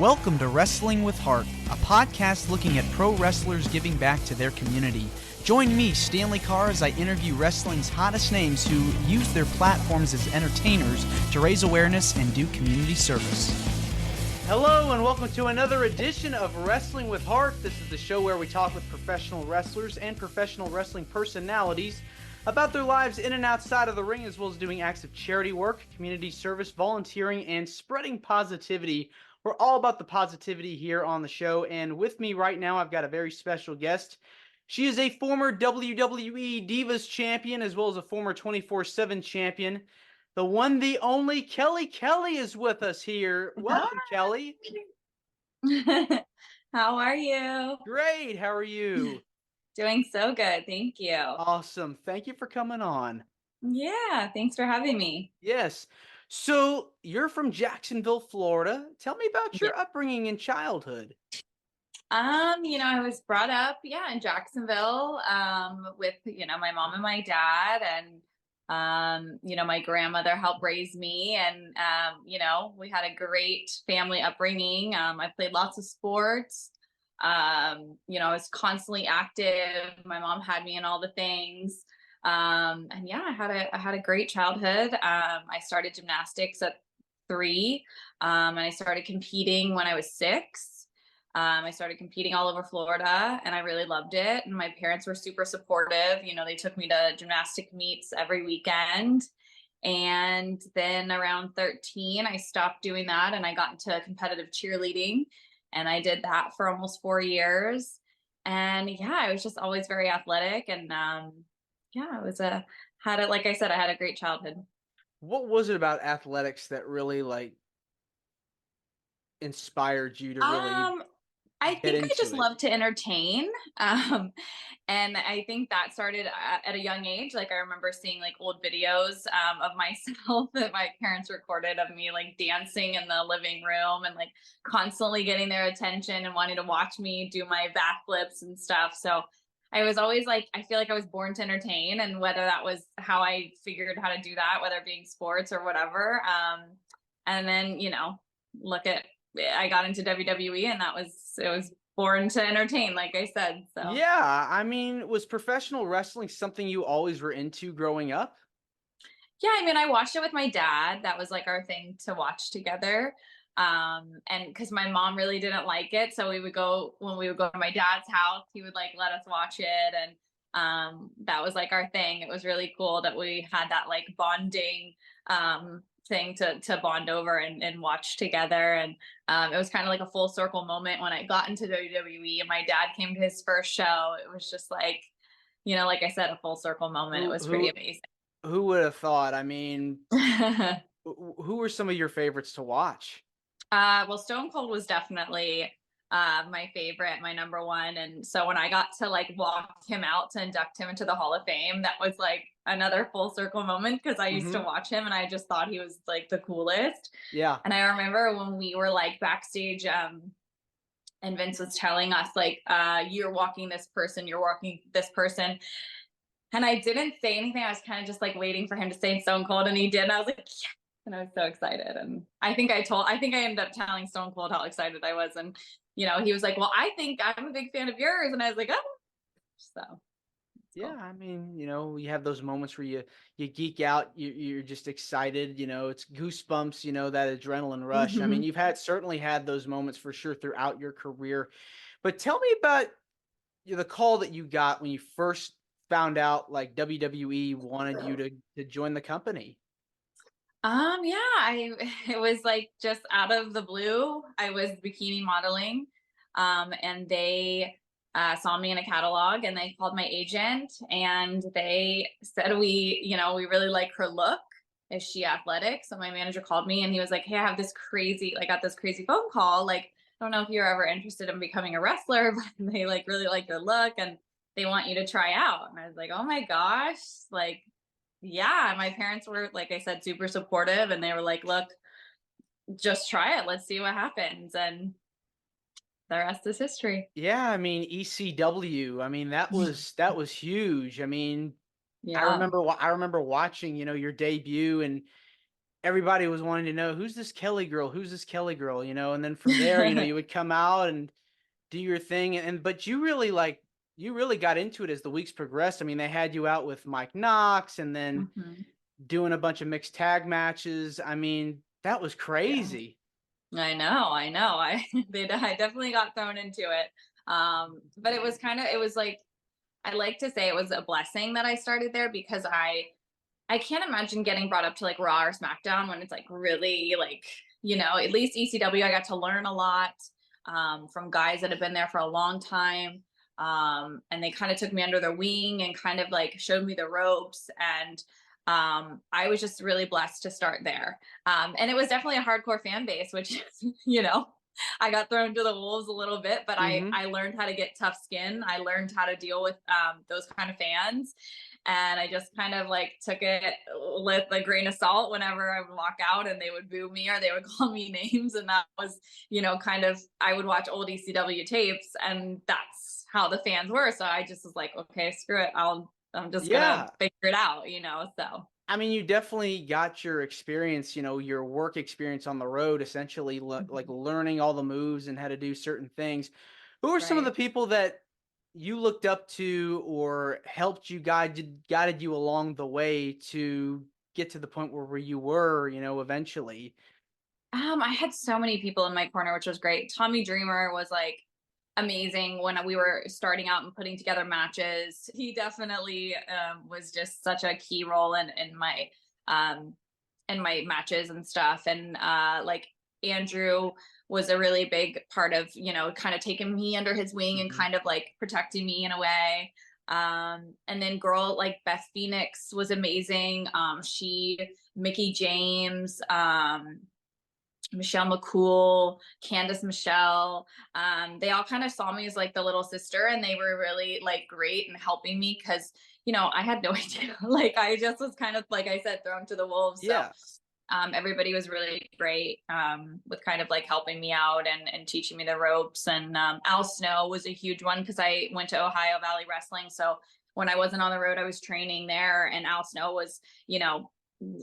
Welcome to Wrestling with Heart, a podcast looking at pro wrestlers giving back to their community. Join me, Stanley Carr, as I interview wrestling's hottest names who use their platforms as entertainers to raise awareness and do community service. Hello and welcome to another edition of Wrestling with Heart. This is the show where we talk with professional wrestlers and professional wrestling personalities about their lives in and outside of the ring, as well as doing acts of charity work, community service, volunteering, and spreading positivity. We're all about the positivity here on the show, and with me right now, I've got a very special guest. She is a former WWE Divas Champion, as well as a former 24/7 champion. The one, the only Kelly Kelly is with us here. Welcome, Kelly. How are you? Great. How are you? Doing so good. Thank you. Awesome. Thank you for coming on. Yeah, thanks for having me. Yes. So you're from Jacksonville, Florida. Tell me about Yeah. your upbringing in childhood. I was brought up, in Jacksonville, with, my mom and my dad and, my grandmother helped raise me and, we had a great family upbringing. I played lots of sports. I was constantly active. My mom had me in all the things. I had a great childhood. I started gymnastics at 3, and I started competing when I was 6. I started competing all over Florida and I really loved it. And my parents were super supportive. They took me to gymnastic meets every weekend. And then around 13, I stopped doing that and I got into competitive cheerleading. And I did that for almost 4 years. And I was just always very athletic. And like I said, I had a great childhood. What was it about athletics that really inspired you to really I get think I into just it? love to entertain. And I think that started at a young age. Like I remember seeing like old videos of myself that my parents recorded of me like dancing in the living room and like constantly getting their attention and wanting to watch me do my backflips and stuff. So I was always like, I feel like I was born to entertain, and whether that was how I figured how to do that, whether it being sports or whatever. And then, I got into WWE and it was born to entertain, like I said. So Yeah, I mean, was professional wrestling something you always were into growing up? yeah, I mean, I watched it with my dad. That was like our thing to watch together. And because my mom really didn't like it, so when we would go to my dad's house, he would like let us watch it, and that was like our thing. It was really cool that we had that like bonding thing to bond over and watch together. And it was kind of like a full circle moment when I got into WWE and my dad came to his first show. It was just like, like I said, a full circle moment. It Who was pretty who amazing. who would have thought? I mean, who were some of your favorites to watch? Well, Stone Cold was definitely my favorite, my number one. And so when I got to like walk him out to induct him into the Hall of Fame, that was like another full circle moment because I used to Mhm. watch him and I just thought he was like the coolest. Yeah. And I remember when we were like backstage, and Vince was telling us like, you're walking this person, you're walking this person. And I didn't say anything. I was kind of just like waiting for him to say Stone Cold, and he did. And I was like, yes. And I was so excited. And I think I ended up telling Stone Cold how excited I was. And, he was like, well, I think I'm a big fan of yours. And I was like, oh, so. Yeah, Cool. I mean, you have those moments where you geek out, you're just excited, it's goosebumps, that adrenaline rush. I mean, Mm-hmm. you've certainly had those moments for sure throughout your career. But tell me about the call that you got when you first found out like WWE wanted you to join the company. It was like just out of the blue. I was bikini modeling, and they saw me in a catalog, and they called my agent, and they said we really like her look. Is she athletic? So my manager called me, and he was like, "Hey, I got this crazy phone call. Like, I don't know if you're ever interested in becoming a wrestler, but they like really like your look, and they want you to try out." And I was like, "Oh my gosh!" Like, yeah, my parents were, like I said, super supportive, and they were like, look, just try it, let's see what happens, and the rest is history. Yeah, I mean, ECW, I mean, that was huge. I mean, Yeah. I remember watching, your debut, and everybody was wanting to know, who's this Kelly girl? Who's this Kelly girl? And then from there, you would come out and do your thing. But you really got into it as the weeks progressed. I mean, they had you out with Mike Knox and then Mhm. doing a bunch of mixed tag matches. I mean, that was Yeah. crazy. I know. I definitely got thrown into it. But it was like, I like to say it was a blessing that I started there, because I can't imagine getting brought up to like Raw or SmackDown when it's like really like, at least ECW, I got to learn a lot from guys that have been there for a long time. And they kind of took me under their wing and kind of like showed me the ropes. And I was just really blessed to start there. And it was definitely a hardcore fan base, which, I got thrown to the wolves a little bit, but Hmm. I learned how to get tough skin. I learned how to deal with those kind of fans. And I just kind of like took it with a grain of salt whenever I would walk out and they would boo me or they would call me names. And that was, kind of, I would watch old ECW tapes and that's how the fans were. So I just was like, okay, screw it. I'm just gonna Yeah. figure it out, so. I mean, you definitely got your experience, your work experience on the road, essentially like Mhm. learning all the moves and how to do certain things. Who are some of the Right. people that you looked up to or helped you guided you along the way to get to the point where you were, eventually? I had so many people in my corner, which was great. Tommy Dreamer was like amazing when we were starting out and putting together matches. He definitely was just such a key role um, in my matches and stuff. And like Andrew was a really big part of kind of taking me under his wing and Hmm. kind of like protecting me in a way. And then girl like Beth Phoenix was amazing. Mickey James. Michelle McCool, Candice Michelle. They all kind of saw me as like the little sister, and they were really like great in helping me because I had no idea. Like I just was kind of like I said, thrown to the wolves. So Yeah. everybody was really great with kind of like helping me out and teaching me the ropes. And Al Snow was a huge one because I went to Ohio Valley Wrestling. So when I wasn't on the road, I was training there, and Al Snow was,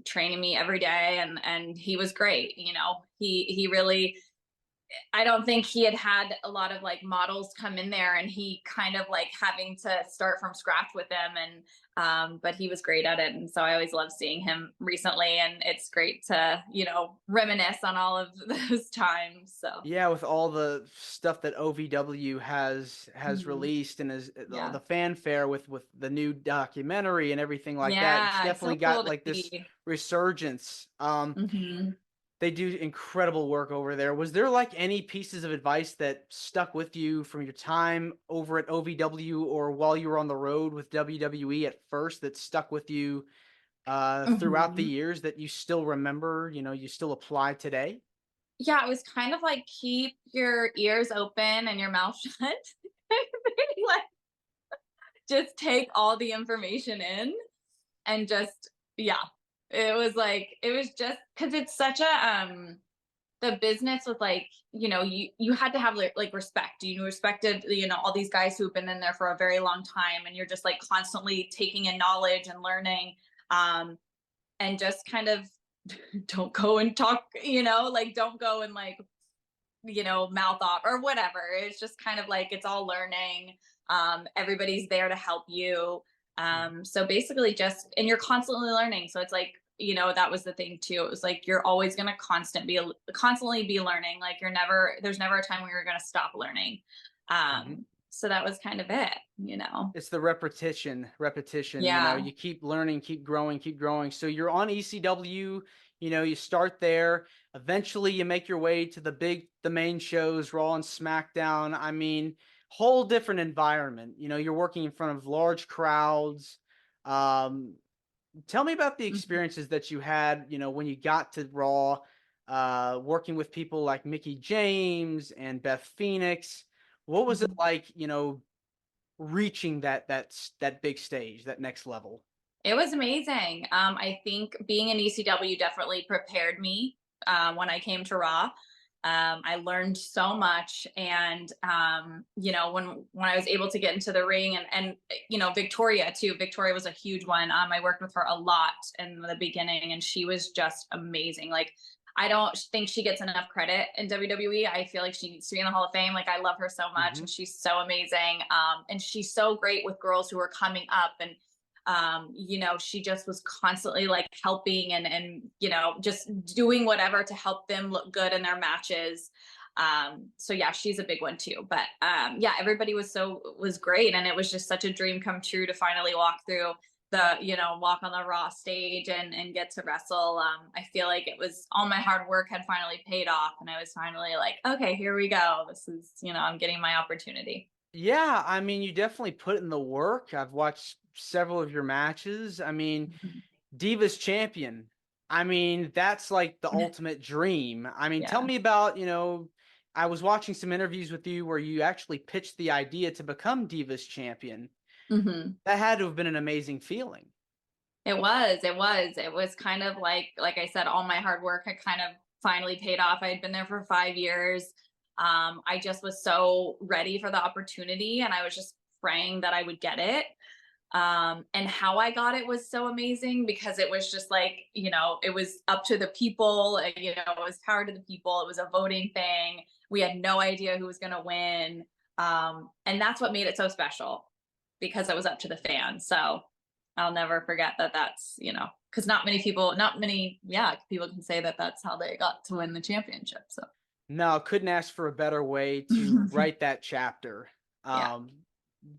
training me every day, and he was great. He really, I don't think he had a lot of like models come in there, and he kind of like having to start from scratch with them. And but he was great at it, and so I always love seeing him recently, and it's great to reminisce on all of those times. So Yeah, with all the stuff that OVW has mhm. released and is Yeah, the fanfare with the new documentary and everything like that, it's yeah, it's so definitely cool got to like this see. resurgence. Hmm. They do incredible work over there. Was there like any pieces of advice that stuck with you from your time over at OVW or while you were on the road with WWE at first that stuck with you throughout the Hmm. years that you still remember, you still apply today? Yeah, it was kind of like keep your ears open and your mouth shut. Like just take all the information in and just yeah. It was just because it's such a the business was like you had to have like respect. You respected all these guys who've been in there for a very long time, and you're just like constantly taking in knowledge and learning, um and just kind of don't go and talk, like don't go and like mouth off or whatever. It's just kind of like it's all learning. Everybody's there to help you. So basically just and you're constantly learning. So it's like, that was the thing too. It was like you're always gonna constantly be learning. Like there's never a time where you're gonna stop learning. Mhm. So that was kind of it. It's the repetition, Yeah. you keep learning, keep growing, keep growing. So you're on ECW, you start there, eventually you make your way to the main shows, Raw and SmackDown. I mean, whole different environment. You're working in front of large crowds. Um, Tell me about the Mhm. experiences that you had, when you got to Raw, working with people like Mickey James and Beth Phoenix. What was it Mhm. like, reaching that big stage, that next level? It was amazing. I think being in ECW definitely prepared me when I came to Raw. I learned so much. And, you know, when I was able to get into the ring and, you know, Victoria too, Victoria was a huge one. I worked with her a lot in the beginning and she was just amazing. Like, I don't think she gets enough credit in WWE. I feel like she needs to be in the Hall of Fame. Like, I love her so much and she's so amazing. And she's so great with girls who are coming up, and you know, she just was constantly like helping and you know, just doing whatever to help them look good in their matches. So yeah, she's a big one too. But yeah, everybody was great, and it was just such a dream come true to finally walk through walk on the Raw stage and get to wrestle. I feel like it was all my hard work had finally paid off, and I was finally like, okay, here we go. This is, you know, I'm getting my opportunity. Yeah, I mean, you definitely put in the work. I've watched several of your matches. I mean, Divas Champion. I mean, that's like the ultimate dream. I mean, tell Yeah. me about, you know, I was watching some interviews with you where you actually pitched the idea to become Divas Champion. Hmm. That had to have been an amazing feeling. It was kind of like I said, all my hard work had kind of finally paid off. I had been there for 5 years. I just was so ready for the opportunity, and I was just praying that I would get it. And how I got it was so amazing, because it was just like, you know, it was up to the people, you know, it was power to the people. It was a voting thing. We had no idea who was going to win. And that's what made it so special, because it was up to the fans. So I'll never forget that. That's, you know, because not many people can say that that's how they got to win the championship. So No, couldn't ask for a better way to write that chapter. yeah.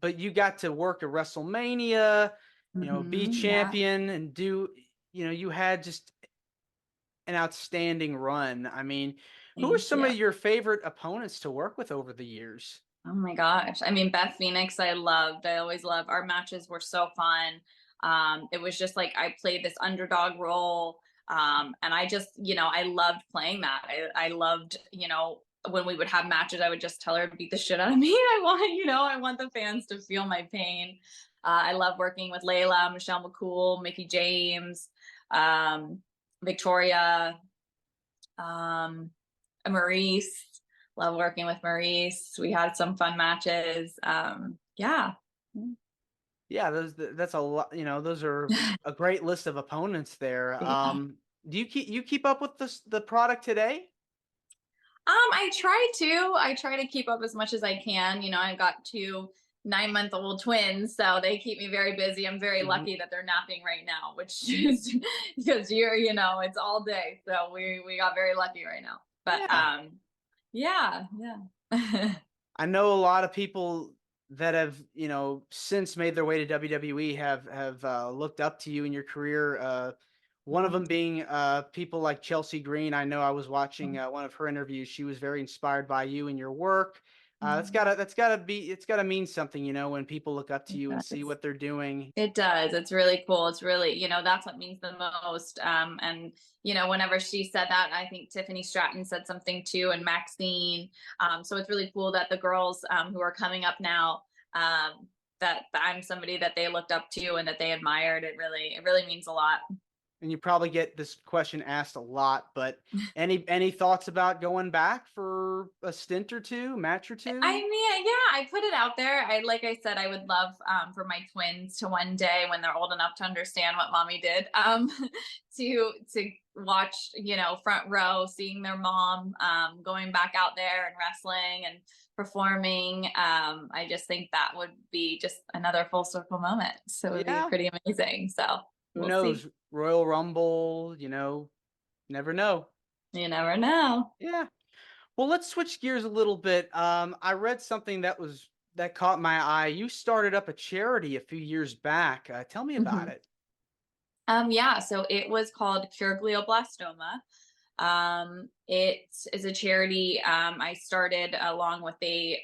But you got to work at WrestleMania, you know, be Yeah. champion and do, you know, you had just an outstanding run. I mean, who are Thank some you. of your favorite opponents to work with over the years? Oh my gosh. I mean, Beth Phoenix, I loved. I always loved. Our matches were so fun. It was just like I played this underdog role. And I just, you know, I loved playing that. I loved, you know, when we would have matches, I would just tell her to beat the shit out of me. I want the fans to feel my pain. I love working with Layla, Michelle McCool, Mickey James, Victoria, Maurice. Love working with Maurice. We had some fun matches. Yeah. Yeah, that's a lot, you know, those are a great list of opponents there. Yeah. Do you keep up with the product today? I try to keep up as much as I can. You know, I've got two 9-month-old twins, so they keep me very busy. I'm very Mhm. lucky that they're napping right now, which is because you know, it's all day. So we got very lucky right now. But Yeah. yeah. I know a lot of people that have, you know, since made their way to WWE have looked up to you in your career. One of them being people like Chelsea Green. I know I was watching one of her interviews. She was very inspired by you and your work. It's gotta mean something, you know, when people look up to you and see what they're doing. It does. It's really cool. It's really, you know, that's what means the most. And, you know, whenever she said that, I think Tiffany Stratton said something too, and Maxine. So it's really cool that the girls who are coming up now, that I'm somebody that they looked up to and that they admired. It really means a lot. And you probably get this question asked a lot, but any thoughts about going back for a stint or two, match or I two? mean, yeah, I put it out there. Like I said, I would love for my twins to one day, when they're old enough to understand what mommy did, to watch, you know, front row, seeing their mom going back out there and wrestling and performing. I just think that would be just another full circle moment. So it would be Yeah, pretty amazing. So who we'll see. knows? Royal Rumble, you know, never know. You never know. Yeah. Well, let's switch gears a little bit. I read something that caught my eye. You started up a charity a few years back. Tell me about Mhm. it. Yeah, so it was called Cure Glioblastoma. It is a charity I started along with a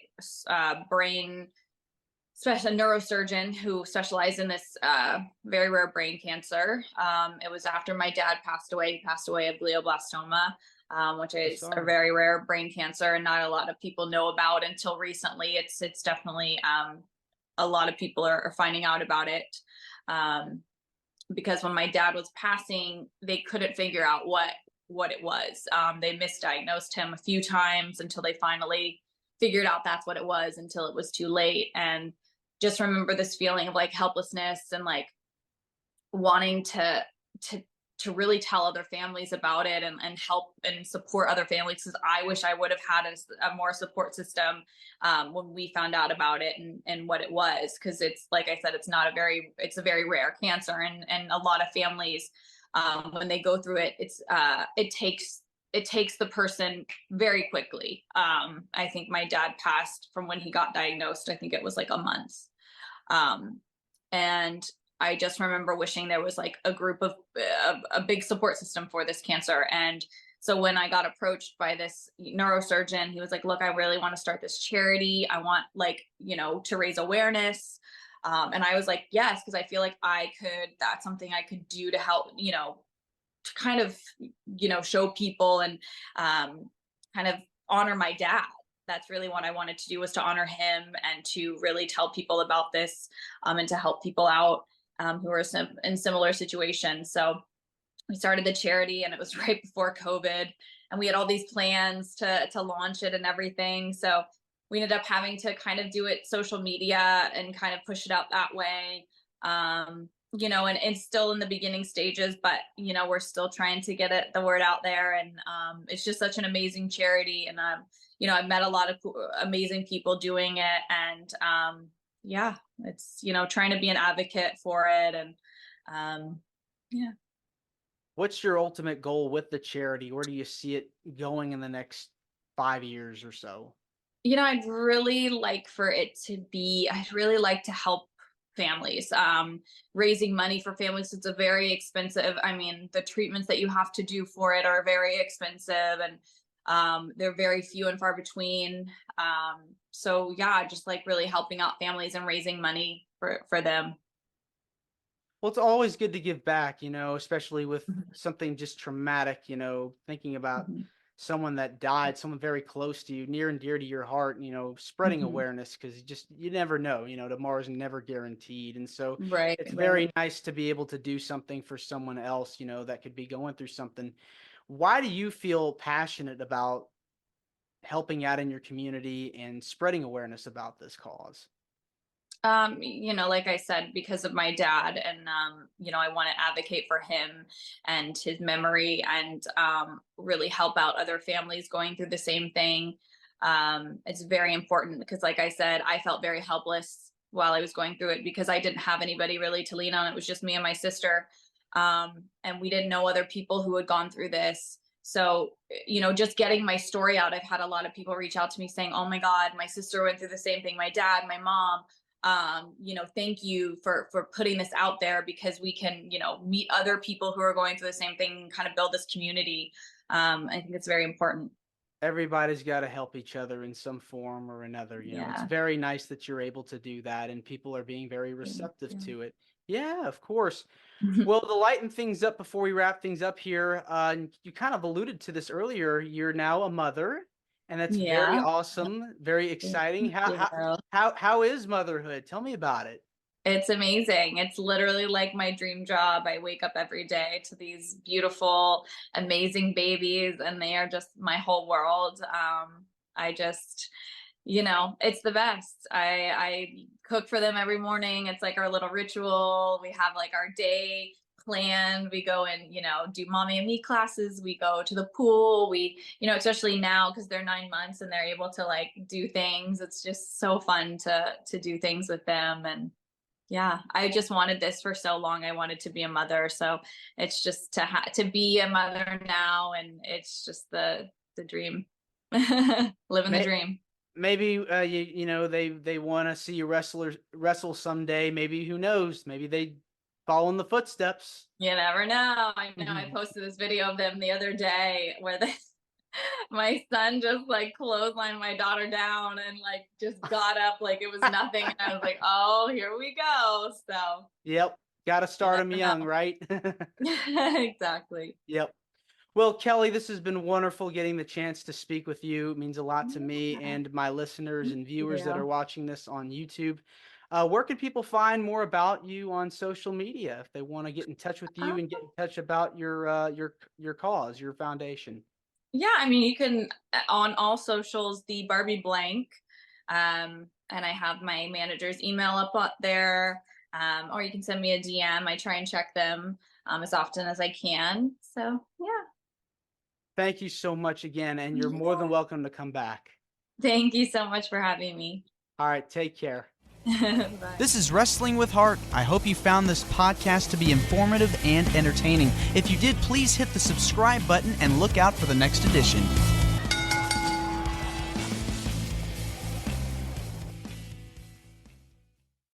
brain special neurosurgeon who specialized in this very rare brain cancer. It was after my dad passed away. He passed away of glioblastoma, which So is a sorry. very rare brain cancer, and not a lot of people know about until recently. It's definitely a lot of people are finding out about it. Um, because when my dad was passing, they couldn't figure out what it was. They misdiagnosed him a few times until they finally figured out that's what it was, until it was too late. And just remember this feeling of like helplessness and like wanting to to really tell other families about it and help and support other families, because I wish I would have had a more support system when we found out about it and what it was, because it's like I said, it's a very rare cancer, and a lot of families when they go through it, it takes the person very quickly. I think my dad passed from when he got diagnosed, I think it was like a month. And I just remember wishing there was like a group of a big support system for this cancer. And so when I got approached by this neurosurgeon, he was like, look, I really want to start this charity. I want, like, to raise awareness. And I was like, yes, because I feel like that's something I could do to help, to kind of, show people and kind of honor my dad. That's really what I wanted to do, was to honor him and to really tell people about this, and to help people out who are in similar situations. So we started the charity, and it was right before COVID, and we had all these plans to launch it and everything. So we ended up having to kind of do it social media and kind of push it out that way. And it's still in the beginning stages, but we're still trying to get the word out there. And it's just such an amazing charity. And I've met a lot of amazing people doing it, and yeah, it's trying to be an advocate for it. And yeah. What's your ultimate goal with the charity? Where do you see it going in the next 5 years or so? I'd really like I'd really like to help families, raising money for families. It's a very expensive, I mean, the treatments that you have to do for it are very expensive, and they're very few and far between. So yeah, just like really helping out families and raising money for them. Well, it's always good to give back, especially with Mhm. something just traumatic, thinking about Mhm. someone that died, someone very close to you, near and dear to your heart, spreading Mhm. awareness, because you never know, tomorrow's never guaranteed. And so Right, it's right. very nice to be able to do something for someone else, that could be going through something. Why do you feel passionate about helping out in your community and spreading awareness about this cause? Like I said, because of my dad, and I want to advocate for him and his memory, and really help out other families going through the same thing. It's very important because, like I said, I felt very helpless while I was going through it, because I didn't have anybody really to lean on. It was just me and my sister. And we didn't know other people who had gone through this. So, just getting my story out, I've had a lot of people reach out to me saying, oh my God, my sister went through the same thing, my dad, my mom. Thank you for putting this out there, because we can, meet other people who are going through the same thing and kind of build this community. I think it's very important. Everybody's got to help each other in some form or another. It's Yeah. very nice that you're able to do that, and people are being very Thank receptive you. to it. Yeah, of course. Well, to lighten things up before we wrap things up here, you kind of alluded to this earlier. You're now a mother, and that's very Yeah. awesome, very exciting. Thank you. How is motherhood? Tell me about it. It's amazing. It's literally like my dream job. I wake up every day to these beautiful, amazing babies, and they are just my whole world. I just, it's the best. I cook for them every morning. It's like our little ritual. We have like our day planned. We go and, do mommy and me classes. We go to the pool. We, especially now because they're 9 months and they're able to like do things. It's just so fun to do things with them. And yeah, I just wanted this for so long. I wanted to be a mother. So it's just to be a mother now, and it's just the dream. Living the May- dream. Maybe they want to see you wrestle someday. Maybe, who knows? Maybe they follow in the footsteps. You never know. I know I posted this video of them the other day where my son just like clotheslined my daughter down and like just got up like it was nothing. And I was like, oh, here we go. So Yep, got to you start them never young, know. right? Exactly. Yep. Well, Kelly, this has been wonderful getting the chance to speak with you. It means a lot to me Yeah. and my listeners Thank and viewers that are you. watching this on YouTube. Where can people find more about you on social media if they want to get in touch with you Um, and get in touch about your cause, your foundation? yeah, I mean, you can on all socials, the Barbie Blank, and I have my manager's email up there, or you can send me a DM. I try and check them as often as I can. So yeah, Thank you so much again, and you're more than yeah. welcome to come back. Thank you so much for having me. All right, take care. Bye. This is Wrestling with Heart. I hope you found this podcast to be informative and entertaining. If you did, please hit the subscribe button and look out for the next edition.